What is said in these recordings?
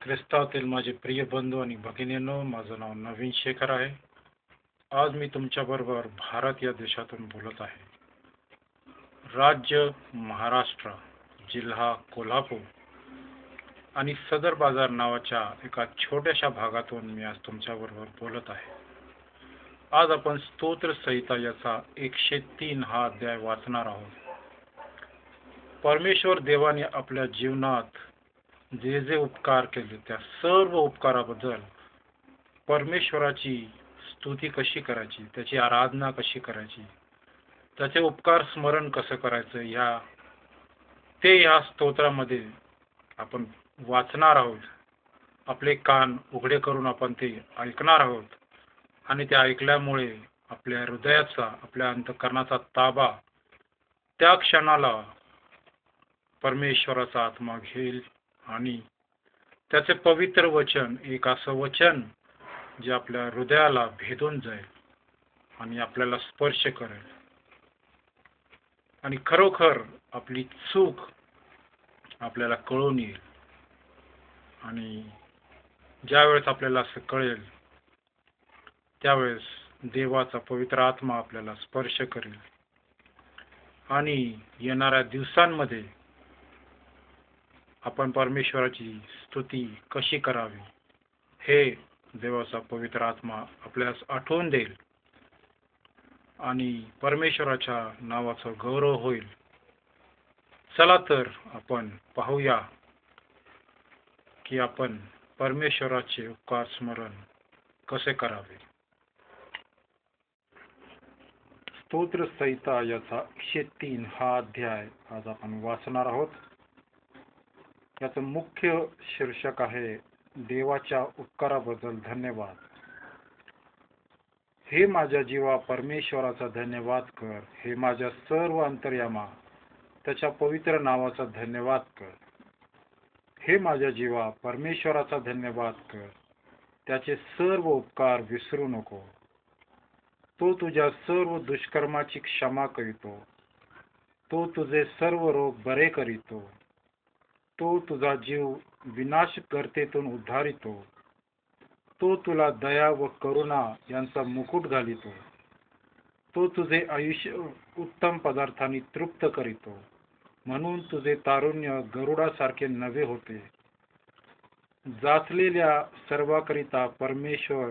ख्रिस्तातील माझे प्रिय बंधू आणि भगिनींनो, माझं नाव नवीन शेखर आहे. आज मी तुमच्याबरोबर भारत या देशातून बोलत आहे. राज्य महाराष्ट्र, जिल्हा कोल्हापूर आणि सदर बाजार नावाच्या एका छोट्याशा भागातून मी आज तुमच्याबरोबर बोलत आहे. आज आपण स्तोत्र संहिता याचा 103 हा अध्याय वाचणार आहोत. परमेश्वर देवाने आपल्या जीवनात जे जे उपकार केले त्या सर्व उपकाराबद्दल परमेश्वराची स्तुती कशी करायची, त्याची आराधना कशी करायची, त्याचे उपकार स्मरण कसं करायचं ते या स्तोत्रामध्ये आपण वाचणार आहोत. आपले कान उघडे करून आपण ते ऐकणार आहोत आणि ते ऐकल्यामुळे आपल्या हृदयाचा, आपल्या अंतःकरणाचा ताबा त्या क्षणाला परमेश्वराचा आत्मा घेईल आणि त्याचे पवित्र वचन, एक असं वचन जे आपल्या हृदयाला भेदून जाईल आणि आपल्याला स्पर्श करेल आणि खरोखर आपली चूक आपल्याला कळून येईल. आणि ज्यावेळेस आपल्याला असं कळेल त्यावेळेस देवाचा पवित्र आत्मा आपल्याला स्पर्श करेल आणि येणाऱ्या दिवसांमध्ये आपण परमेश्वराची स्तुती कशी करावी हे देवाचा पवित्र आत्मा आपल्यास आठवून देईल आणि परमेश्वराच्या नावाचा गौरव होईल. चला तर आपण पाहूया की आपण परमेश्वराचे उपकार स्मरण कसे करावे. स्तोत्र संहिता याचा 103 हा अध्याय आज आपण वाचणार आहोत. याचं मुख्य शीर्षक आहे देवाच्या उपकाराबद्दल धन्यवाद. हे माझ्या जीवा परमेश्वराचा धन्यवाद कर. हे माझ्या सर्व अंतर्यामा त्याच्या पवित्र नावाचा धन्यवाद कर. हे माझ्या जीवा परमेश्वराचा धन्यवाद कर. त्याचे सर्व उपकार विसरू नको. तो तुझ्या सर्व दुष्कर्माची क्षमा करीतो. तो तुझे सर्व रोग बरे करीतो. तो तुझा जीव विनाश गर्तेतून उद्धारितो. तो तुला दया व करुणा यांचा मुकुट घालितो. तो तुझे आयुष्य उत्तम पदार्थांनी तृप्त करीतो, म्हणून तुझे तारुण्य गरुडासारखे नवे होते. जाचलेल्या सर्वाकरिता परमेश्वर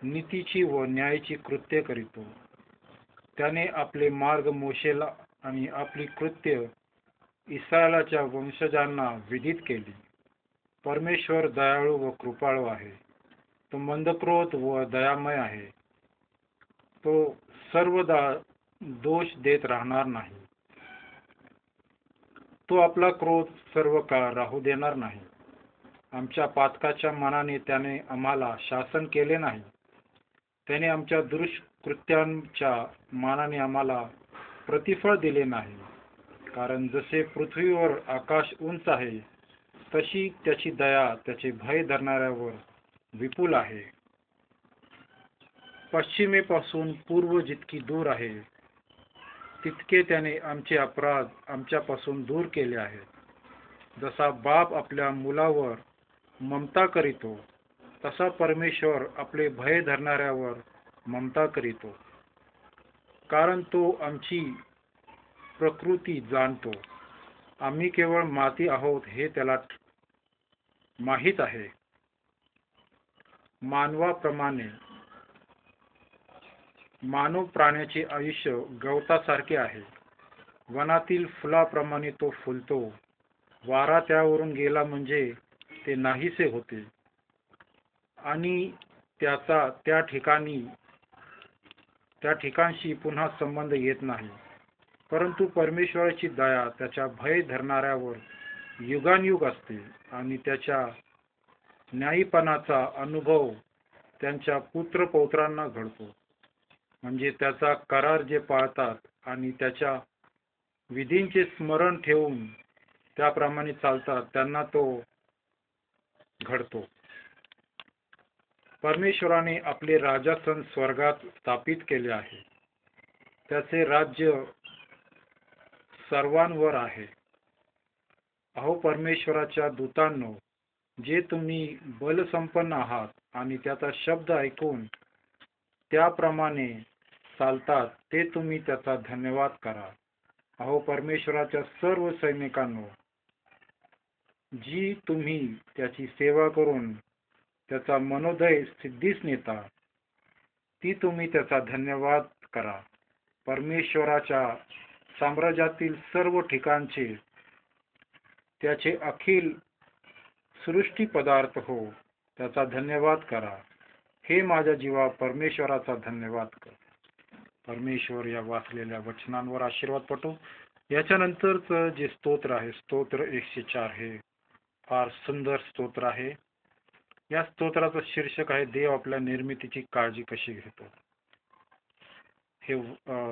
नीतीची व न्यायाची कृत्ये करीतो. त्याने आपले मार्ग मोशेला आणि आपली कृत्य इस्रायलाच्या वंशजांना विदित केली. परमेश्वर दयाळू व कृपाळू आहे. तो मंदक्रोध व दयामय आहे. तो सर्वदा दोष देत राहणार नाही. तो आपला क्रोध सर्व काळ राहू देणार नाही. आमच्या पातकाच्या मनाने त्याने आम्हाला शासन केले नाही. त्याने आमच्या दुष्कृत्यांच्या मानाने आम्हाला प्रतिफळ दिले नाही. कारण जसे पृथ्वीवर आकाश उंच आहे तशी त्याची दया त्याचे भय धरणाऱ्यावर विपुल आहे. पश्चिमेपासून पूर्व जितकी दूर आहे तितके त्याने आमचे अपराध आमच्यापासून दूर केले आहेत. जसा बाप आपल्या मुलावर ममता करीतो तसा परमेश्वर आपले भय धरणाऱ्यावर ममता करीतो. कारण तो आमची प्रकृती जाणतो. आम्ही केवळ माती आहोत हे त्याला माहीत आहे. मानवाप्रमाणे मानव प्राण्याचे आयुष्य गवतासारखे आहे. वनातील फुलाप्रमाणे तो फुलतो. वारा त्यावरून गेला म्हणजे ते नाहीसे होते आणि त्याचा त्या ठिकाणशी पुन्हा संबंध येत नाही. परंतु परमेश्वराची दया त्याच्या भय धरणाऱ्यावर युगानयुग असते आणि त्याच्या न्यायीपणाचा अनुभव त्यांच्या पुत्रपौत्रांना घडतो. म्हणजे त्याचा करार जे पाळतात आणि त्याच्या विधींचे स्मरण ठेवून त्याप्रमाणे चालतात त्यांना तो घडतो. परमेश्वराने आपले राजासन स्वर्गात स्थापित केले आहे. त्याचे राज्य सर्वांवर आहे. अहो परमेश्वराच्या दूतांनो, जे तुम्ही बलसंपन्न आहात आणि त्याचा शब्द ऐकून त्याप्रमाणे चालतात ते तुम्ही त्याचा धन्यवाद करा. अहो परमेश्वराच्या सर्व सैनिकांनो, जी तुम्ही त्याची सेवा करून त्याचा मनोदय सिद्धीस नेता, ती तुम्ही त्याचा धन्यवाद करा. परमेश्वराच्या साम्राज्यातील सर्व ठिकाणचे त्याचे अखिल सृष्टी पदार्थ हो, त्याचा धन्यवाद करा. हे माझ्या जीवा परमेश्वराचा धन्यवाद कर. परमेश्वर या वाचलेल्या वचनांवर आशीर्वाद पटो. याच्यानंतरचं जे स्तोत्र आहे, स्तोत्र 104, हे फार सुंदर स्तोत्र आहे. या स्तोत्राचं शीर्षक आहे, देव आपल्या निर्मितीची काळजी कशी घेतो. हे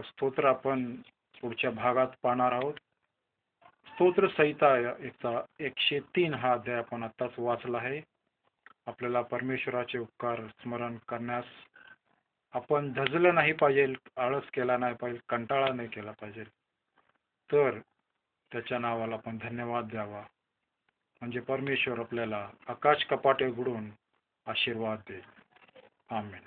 स्तोत्र आपण पुढच्या भागात पाहणार आहोत. स्तोत्र संहिता 103 हा अध्याय आपण आताच वाचला आहे. आपल्याला परमेश्वराचे उपकार स्मरण करण्यास आपण धजलं नाही पाहिजे, आळस केला नाही पाहिजे, कंटाळा नाही केला पाहिजे. तर त्याच्या नावाला आपण धन्यवाद द्यावा, म्हणजे परमेश्वर आपल्याला आकाश कपाटे उघडून आशीर्वाद देईल. आमेन.